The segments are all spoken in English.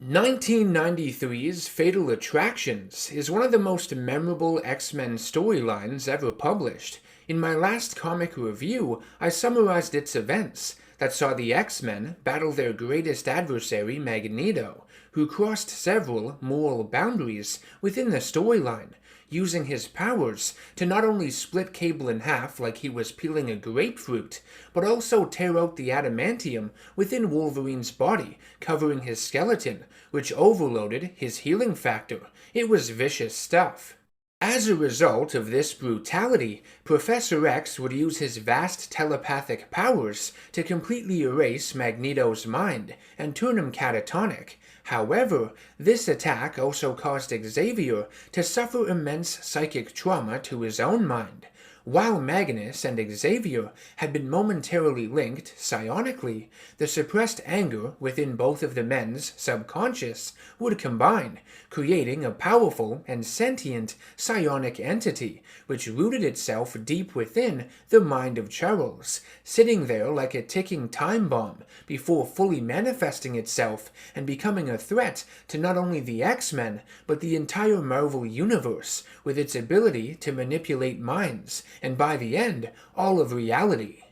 1993's Fatal Attractions is one of the most memorable X-Men storylines ever published. In my last comic review, I summarized its events that saw the X-Men battle their greatest adversary, Magneto, who crossed several moral boundaries within the storyline, using his powers to not only split Cable in half like he was peeling a grapefruit, but also tear out the adamantium within Wolverine's body, covering his skeleton, which overloaded his healing factor. It was vicious stuff. As a result of this brutality, Professor X would use his vast telepathic powers to completely erase Magneto's mind and turn him catatonic. However, this attack also caused Xavier to suffer immense psychic trauma to his own mind. While Magnus and Xavier had been momentarily linked psionically, the suppressed anger within both of the men's subconscious would combine, creating a powerful and sentient psionic entity, which rooted itself deep within the mind of Charles, sitting there like a ticking time bomb before fully manifesting itself and becoming a threat to not only the X-Men, but the entire Marvel Universe, with its ability to manipulate minds, and by the end, all of reality.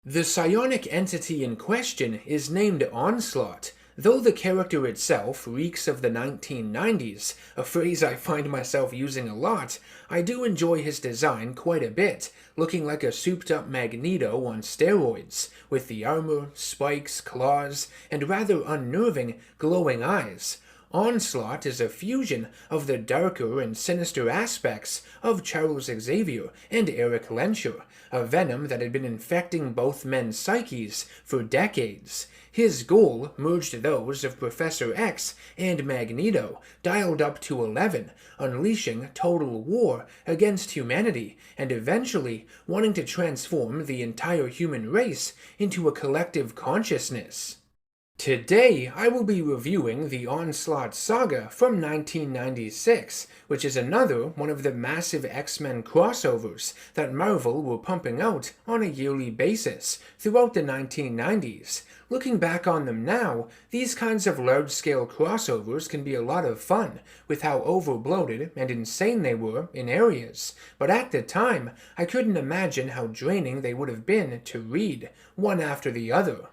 The psionic entity in question is named Onslaught. Though the character itself reeks of the 1990s, a phrase I find myself using a lot, I do enjoy his design quite a bit, looking like a souped-up Magneto on steroids, with the armor, spikes, claws, and rather unnerving, glowing eyes. Onslaught is a fusion of the darker and sinister aspects of Charles Xavier and Eric Lehnsherr, a venom that had been infecting both men's psyches for decades. His goal merged those of Professor X and Magneto, dialed up to 11, unleashing total war against humanity, and eventually wanting to transform the entire human race into a collective consciousness. Today, I will be reviewing the Onslaught Saga from 1996, which is another one of the massive X-Men crossovers that Marvel were pumping out on a yearly basis throughout the 1990s. Looking back on them now, these kinds of large-scale crossovers can be a lot of fun, with how overbloated and insane they were in areas. But at the time, I couldn't imagine how draining they would have been to read, one after the other.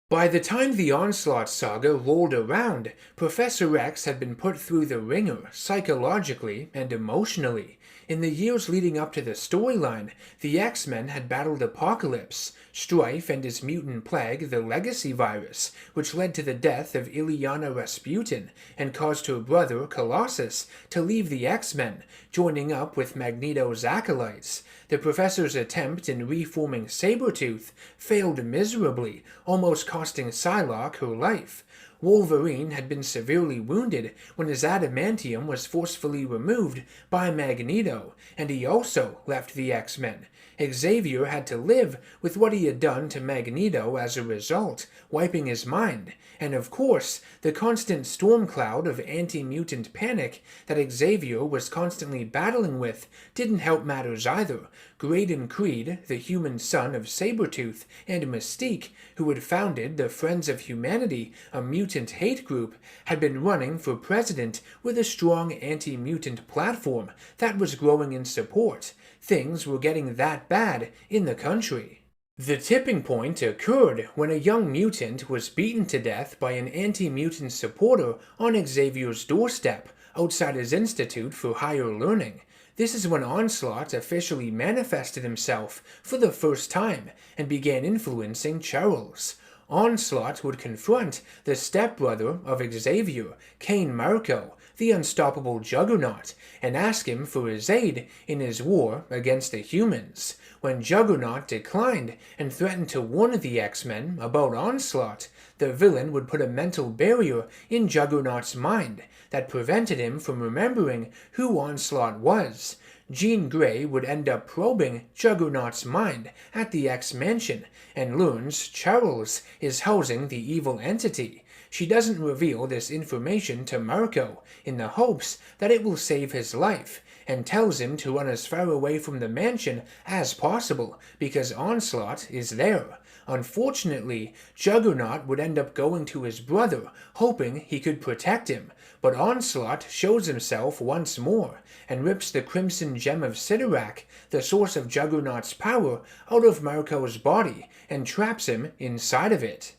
By the time the Onslaught Saga rolled around, Professor X had been put through the ringer psychologically and emotionally. In the years leading up to the storyline, the X-Men had battled Apocalypse, Strife and his mutant plague, the Legacy Virus, which led to the death of Illyana Rasputin and caused her brother, Colossus, to leave the X-Men, joining up with Magneto's acolytes. The Professor's attempt in reforming Sabretooth failed miserably, almost costing Psylocke her life. Wolverine had been severely wounded when his adamantium was forcefully removed by Magneto, and he also left the X-Men. Xavier had to live with what he had done to Magneto as a result, wiping his mind, and of course, the constant storm cloud of anti-mutant panic that Xavier was constantly battling with didn't help matters either. Graydon Creed, the human son of Sabretooth and Mystique, who had founded the Friends of Humanity, a mutant hate group, had been running for president with a strong anti-mutant platform that was growing in support. Things were getting that bad in the country. The tipping point occurred when a young mutant was beaten to death by an anti-mutant supporter on Xavier's doorstep outside his Institute for Higher Learning. This is when Onslaught officially manifested himself for the first time and began influencing Charles. Onslaught would confront the stepbrother of Xavier, Cain Marko, the unstoppable Juggernaut, and ask him for his aid in his war against the humans. When Juggernaut declined and threatened to warn the X-Men about Onslaught, the villain would put a mental barrier in Juggernaut's mind that prevented him from remembering who Onslaught was. Jean Grey would end up probing Juggernaut's mind at the X-Mansion and learns Charles is housing the evil entity. She doesn't reveal this information to Marko in the hopes that it will save his life, and tells him to run as far away from the mansion as possible because Onslaught is there. Unfortunately, Juggernaut would end up going to his brother, hoping he could protect him, but Onslaught shows himself once more, and rips the Crimson Gem of Sidorak, the source of Juggernaut's power, out of Marco's body, and traps him inside of it.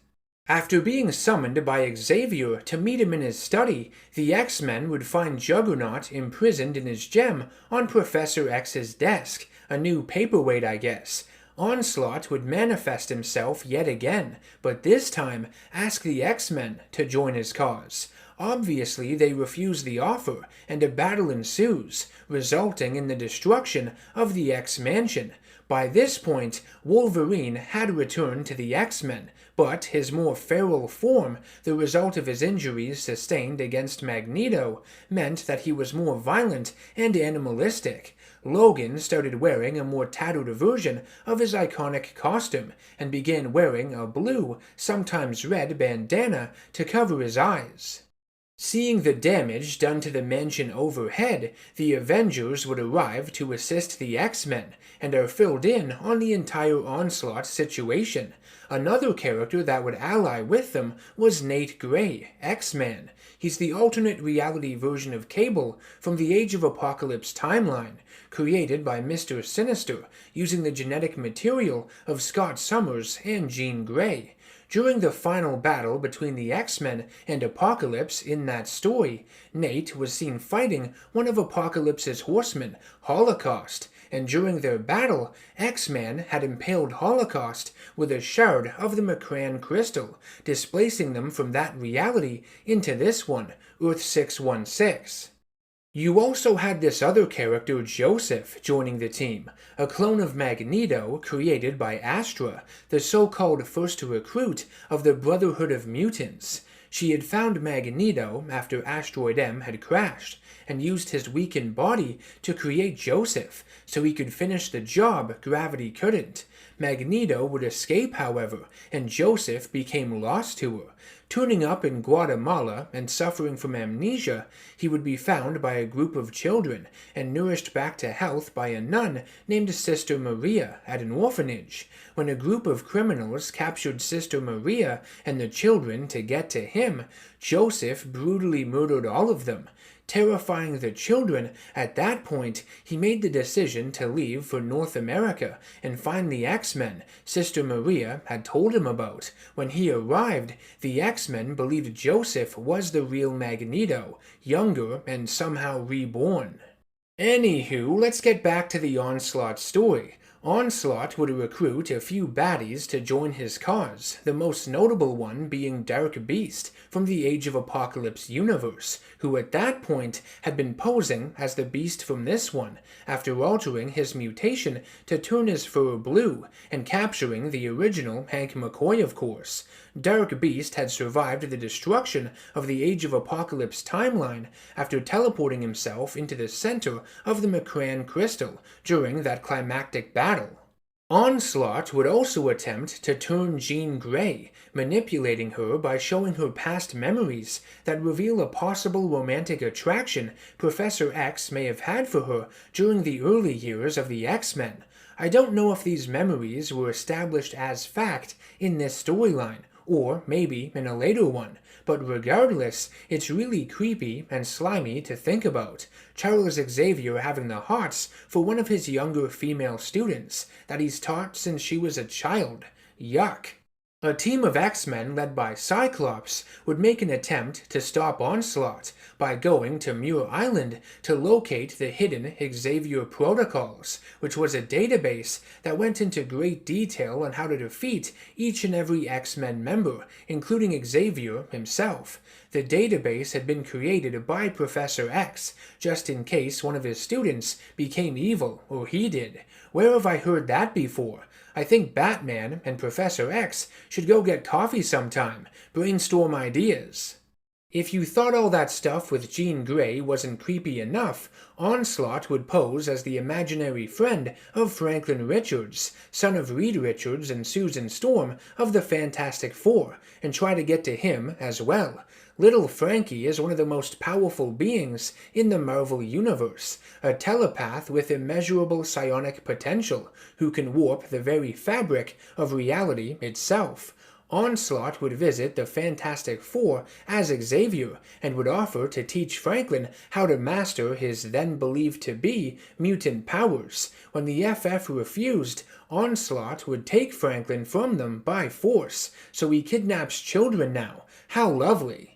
After being summoned by Xavier to meet him in his study, the X-Men would find Juggernaut imprisoned in his gem on Professor X's desk, a new paperweight, I guess. Onslaught would manifest himself yet again, but this time ask the X-Men to join his cause. Obviously, they refuse the offer, and a battle ensues, resulting in the destruction of the X-Mansion. By this point, Wolverine had returned to the X-Men, but his more feral form, the result of his injuries sustained against Magneto, meant that he was more violent and animalistic. Logan started wearing a more tattooed version of his iconic costume, and began wearing a blue, sometimes red bandana to cover his eyes. Seeing the damage done to the mansion overhead, the Avengers would arrive to assist the X-Men, and are filled in on the entire Onslaught situation. Another character that would ally with them was Nate Gray, X-Man. He's the alternate reality version of Cable from the Age of Apocalypse timeline, created by Mr. Sinister using the genetic material of Scott Summers and Jean Grey. During the final battle between the X-Men and Apocalypse in that story, Nate was seen fighting one of Apocalypse's horsemen, Holocaust, and during their battle, X-Man had impaled Holocaust with a shard of the Macran crystal, displacing them from that reality into this one, Earth 616. You also had this other character, Joseph, joining the team, a clone of Magneto created by Astra, the so-called first recruit of the Brotherhood of Mutants. She had found Magneto after Asteroid M had crashed, and used his weakened body to create Joseph, so he could finish the job Gravity couldn't. Magneto would escape, however, and Joseph became lost to her. Turning up in Guatemala and suffering from amnesia, he would be found by a group of children and nourished back to health by a nun named Sister Maria at an orphanage. When a group of criminals captured Sister Maria and the children to get to him, Joseph brutally murdered all of them. Terrifying the children, at that point, he made the decision to leave for North America and find the X-Men Sister Maria had told him about. When he arrived, the X-Men believed Joseph was the real Magneto, younger and somehow reborn. Anywho, let's get back to the Onslaught story. Onslaught would recruit a few baddies to join his cause, the most notable one being Dark Beast from the Age of Apocalypse universe, who at that point had been posing as the Beast from this one, after altering his mutation to turn his fur blue, and capturing the original Hank McCoy, of course. Dark Beast had survived the destruction of the Age of Apocalypse timeline after teleporting himself into the center of the Macran crystal during that climactic battle. Onslaught would also attempt to turn Jean Grey, manipulating her by showing her past memories that reveal a possible romantic attraction Professor X may have had for her during the early years of the X-Men. I don't know if these memories were established as fact in this storyline, or maybe in a later one, but regardless, it's really creepy and slimy to think about. Charles Xavier having the hots for one of his younger female students that he's taught since she was a child. Yuck. A team of X-Men led by Cyclops would make an attempt to stop Onslaught by going to Muir Island to locate the hidden Xavier protocols, which was a database that went into great detail on how to defeat each and every X-Men member, including Xavier himself. The database had been created by Professor X, just in case one of his students became evil, or he did. Where have I heard that before? I think Batman and Professor X should go get coffee sometime, brainstorm ideas. If you thought all that stuff with Jean Grey wasn't creepy enough, Onslaught would pose as the imaginary friend of Franklin Richards, son of Reed Richards and Susan Storm of the Fantastic Four, and try to get to him as well. Little Frankie is one of the most powerful beings in the Marvel Universe, a telepath with immeasurable psionic potential, who can warp the very fabric of reality itself. Onslaught would visit the Fantastic Four as Xavier and would offer to teach Franklin how to master his then-believed-to-be mutant powers. When the FF refused, Onslaught would take Franklin from them by force, so he kidnaps children now. How lovely!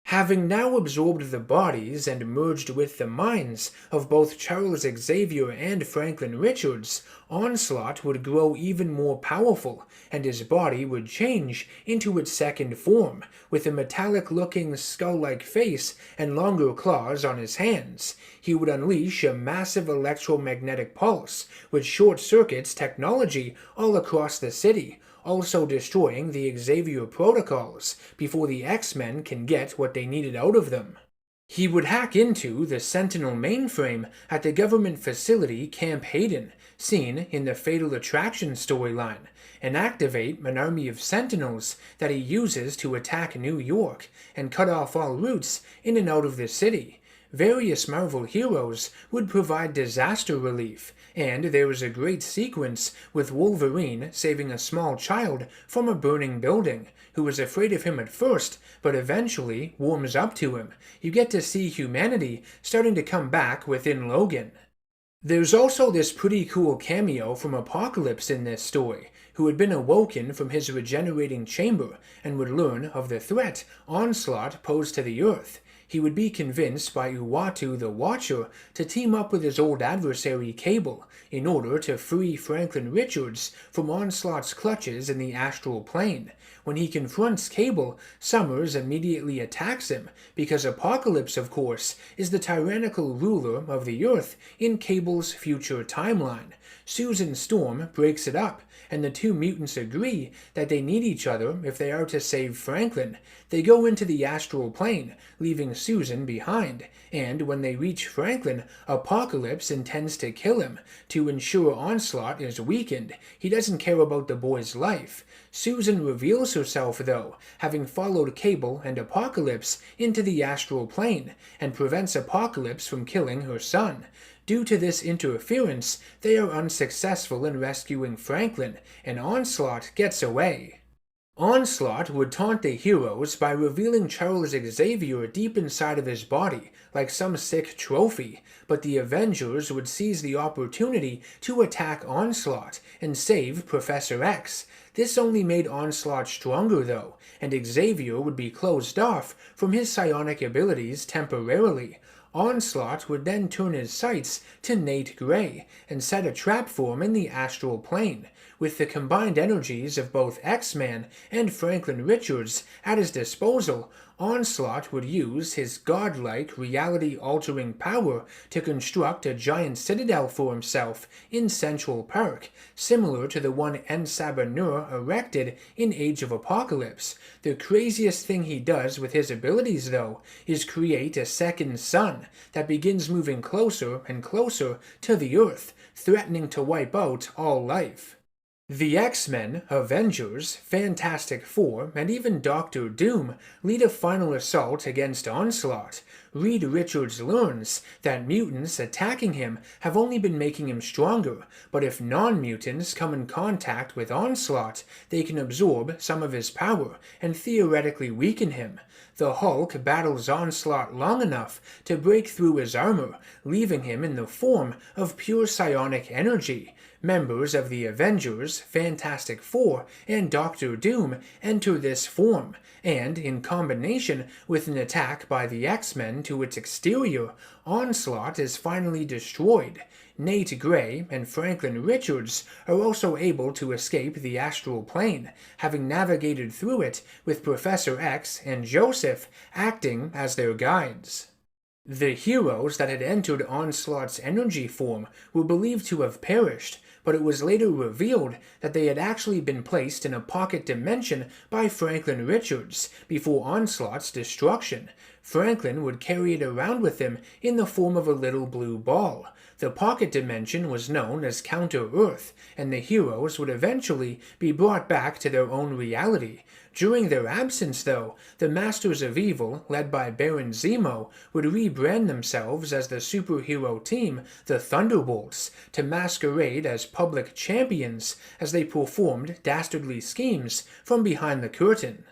Having now absorbed the bodies and merged with the minds of both Charles Xavier and Franklin Richards, Onslaught would grow even more powerful, and his body would change into its second form, with a metallic-looking skull-like face and longer claws on his hands. He would unleash a massive electromagnetic pulse, which short-circuits technology all across the city, also destroying the Xavier protocols before the X-Men can get what they needed out of them. He would hack into the Sentinel mainframe at the government facility Camp Hayden, seen in the Fatal Attraction storyline, and activate an army of Sentinels that he uses to attack New York and cut off all routes in and out of the city. Various Marvel heroes would provide disaster relief, and there was a great sequence with Wolverine saving a small child from a burning building, who was afraid of him at first, but eventually warms up to him. You get to see humanity starting to come back within Logan. There's also this pretty cool cameo from Apocalypse in this story, who had been awoken from his regenerating chamber and would learn of the threat Onslaught posed to the Earth. He would be convinced by Uatu the Watcher to team up with his old adversary Cable in order to free Franklin Richards from Onslaught's clutches in the astral plane. When he confronts Cable, Summers immediately attacks him, because Apocalypse, of course, is the tyrannical ruler of the Earth in Cable's future timeline. Susan Storm breaks it up, and the two mutants agree that they need each other if they are to save Franklin. They go into the astral plane, leaving Susan behind, and when they reach Franklin, Apocalypse intends to kill him. To ensure Onslaught is weakened, he doesn't care about the boy's life. Susan reveals herself, though, having followed Cable and Apocalypse into the astral plane, and prevents Apocalypse from killing her son. Due to this interference, they are unsuccessful in rescuing Franklin, and Onslaught gets away. Onslaught would taunt the heroes by revealing Charles Xavier deep inside of his body, like some sick trophy, but the Avengers would seize the opportunity to attack Onslaught and save Professor X. This only made Onslaught stronger, though, and Xavier would be closed off from his psionic abilities temporarily. Onslaught would then turn his sights to Nate Grey and set a trap for him in the astral plane. With the combined energies of both X-Man and Franklin Richards at his disposal, Onslaught would use his godlike, reality-altering power to construct a giant citadel for himself in Central Park, similar to the one En-Sabah erected in Age of Apocalypse. The craziest thing he does with his abilities, though, is create a second sun that begins moving closer and closer to the Earth, threatening to wipe out all life. The X-Men, Avengers, Fantastic Four, and even Doctor Doom lead a final assault against Onslaught. Reed Richards learns that mutants attacking him have only been making him stronger, but if non-mutants come in contact with Onslaught, they can absorb some of his power and theoretically weaken him. The Hulk battles Onslaught long enough to break through his armor, leaving him in the form of pure psionic energy. Members of the Avengers, Fantastic Four, and Doctor Doom enter this form, and, in combination with an attack by the X-Men to its exterior, Onslaught is finally destroyed. Nate Grey and Franklin Richards are also able to escape the astral plane, having navigated through it with Professor X and Joseph acting as their guides. The heroes that had entered Onslaught's energy form were believed to have perished, but it was later revealed that they had actually been placed in a pocket dimension by Franklin Richards before Onslaught's destruction. Franklin would carry it around with him in the form of a little blue ball. The pocket dimension was known as Counter-Earth, and the heroes would eventually be brought back to their own reality. During their absence, though, the Masters of Evil, led by Baron Zemo, would rebrand themselves as the superhero team, the Thunderbolts, to masquerade as public champions as they performed dastardly schemes from behind the curtain.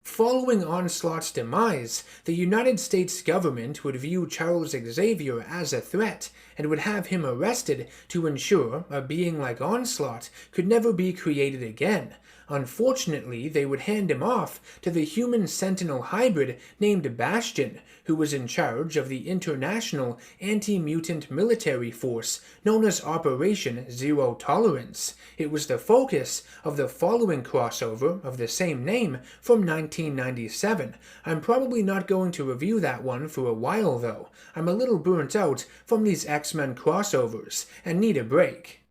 Following Onslaught's demise, the United States government would view Charles Xavier as a threat and would have him arrested to ensure a being like Onslaught could never be created again. Unfortunately, they would hand him off to the human sentinel hybrid named Bastion, who was in charge of the international anti-mutant military force known as Operation Zero Tolerance. It was the focus of the following crossover of the same name from 1997. I'm probably not going to review that one for a while though. I'm a little burnt out from these X-Men crossovers and need a break.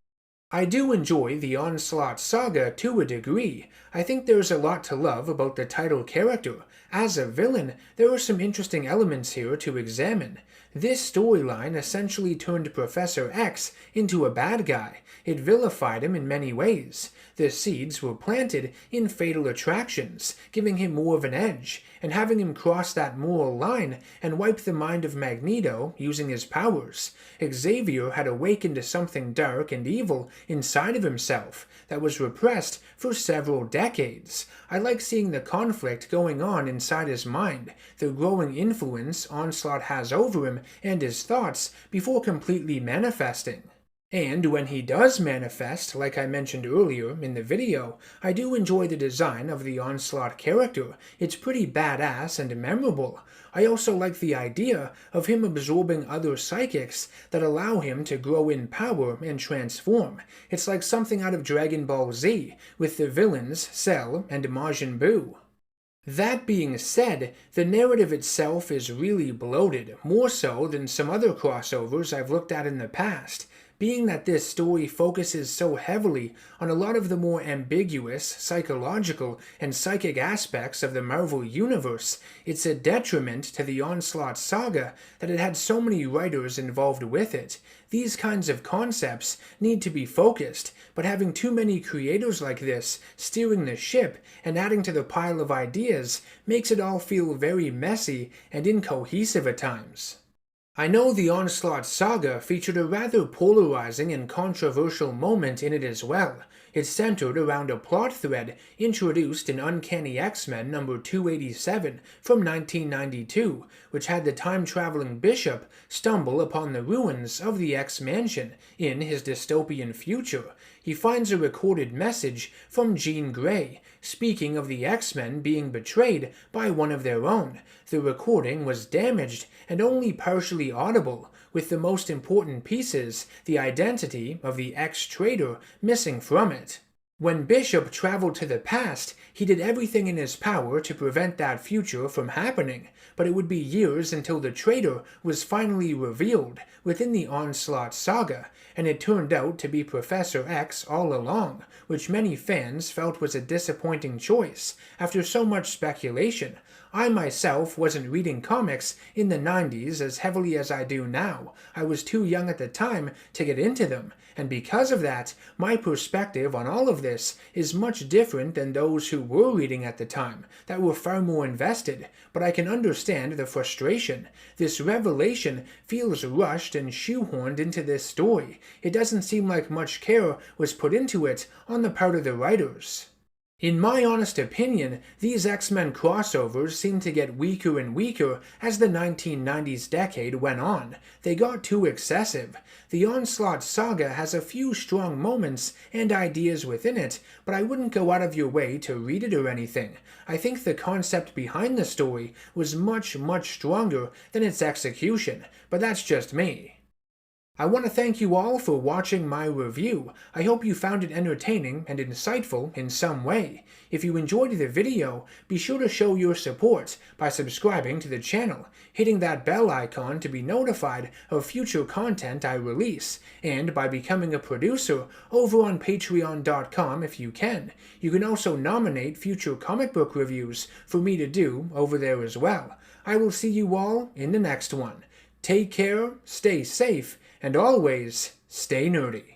I do enjoy the Onslaught Saga to a degree. I think there's a lot to love about the title character. As a villain, there are some interesting elements here to examine. This storyline essentially turned Professor X into a bad guy. It vilified him in many ways. The seeds were planted in Fatal Attractions, giving him more of an edge, and having him cross that moral line and wipe the mind of Magneto using his powers. Xavier had awakened to something dark and evil inside of himself that was repressed for several decades. I like seeing the conflict going on inside his mind, the growing influence Onslaught has over him and his thoughts before completely manifesting. And when he does manifest, like I mentioned earlier in the video, I do enjoy the design of the Onslaught character. It's pretty badass and memorable. I also like the idea of him absorbing other psychics that allow him to grow in power and transform. It's like something out of Dragon Ball Z, with the villains Cell and Majin Buu. That being said, the narrative itself is really bloated, more so than some other crossovers I've looked at in the past. Being that this story focuses so heavily on a lot of the more ambiguous, psychological, and psychic aspects of the Marvel Universe, it's a detriment to the Onslaught Saga that it had so many writers involved with it. These kinds of concepts need to be focused, but having too many creators like this steering the ship and adding to the pile of ideas makes it all feel very messy and incohesive at times. I know the Onslaught Saga featured a rather polarizing and controversial moment in it as well. It centered around a plot thread introduced in Uncanny X-Men number 287 from 1992, which had the time-traveling Bishop stumble upon the ruins of the X-Mansion in his dystopian future. He finds a recorded message from Jean Grey, speaking of the X-Men being betrayed by one of their own. The recording was damaged and only partially audible, with the most important pieces, the identity of the ex-traitor, missing from it. When Bishop traveled to the past, he did everything in his power to prevent that future from happening, but it would be years until the traitor was finally revealed within the Onslaught Saga, and it turned out to be Professor X all along, which many fans felt was a disappointing choice after so much speculation. I myself wasn't reading comics in the 90s as heavily as I do now. I was too young at the time to get into them, and because of that, my perspective on all of this is much different than those who were reading at the time, that were far more invested, but I can understand the frustration. This revelation feels rushed and shoehorned into this story. It doesn't seem like much care was put into it on the part of the writers. In my honest opinion, these X-Men crossovers seemed to get weaker and weaker as the 1990s decade went on. They got too excessive. The Onslaught Saga has a few strong moments and ideas within it, but I wouldn't go out of your way to read it or anything. I think the concept behind the story was much, much stronger than its execution, but that's just me. I want to thank you all for watching my review. I hope you found it entertaining and insightful in some way. If you enjoyed the video, be sure to show your support by subscribing to the channel, hitting that bell icon to be notified of future content I release, and by becoming a producer over on patreon.com if you can. You can also nominate future comic book reviews for me to do over there as well. I will see you all in the next one. Take care, stay safe, and always stay nerdy.